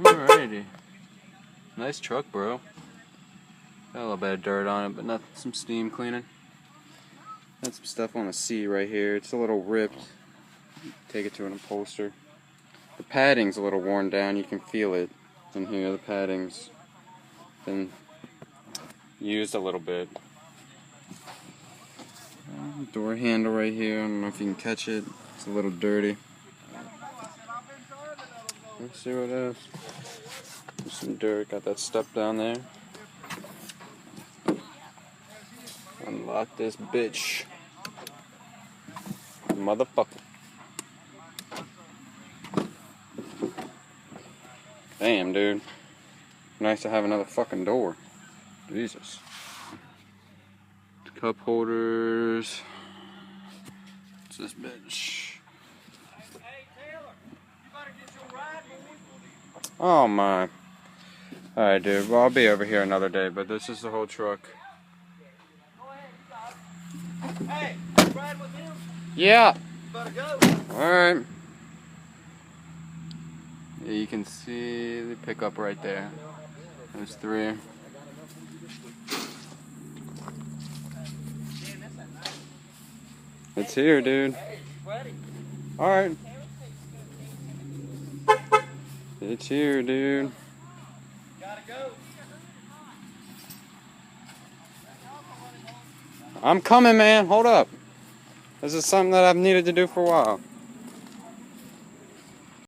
Alrighty. Nice truck, bro. Got a little bit of dirt on it, but not some steam cleaning. Got some stuff on the seat right here. It's a little ripped. Take it to an upholster. The padding's a little worn down. You can feel it in here. The padding's been used a little bit. Door handle right here. I don't know if you can catch it. It's a little dirty. Let's see what else. There's some dirt. Got that step down there. Unlock this bitch. Motherfucker. Damn, dude. Nice to have another fucking door. Jesus. Cup holders. What's this bitch? Oh my. Alright, dude. Well, I'll be over here another day, but this is the whole truck. Hey, ride with him? Yeah. Better go. Alright. Yeah, you can see the pickup right there. There's 3. It's here, dude. Alright. It's here, dude. Gotta go. I'm coming, man. Hold up. This is something that I've needed to do for a while.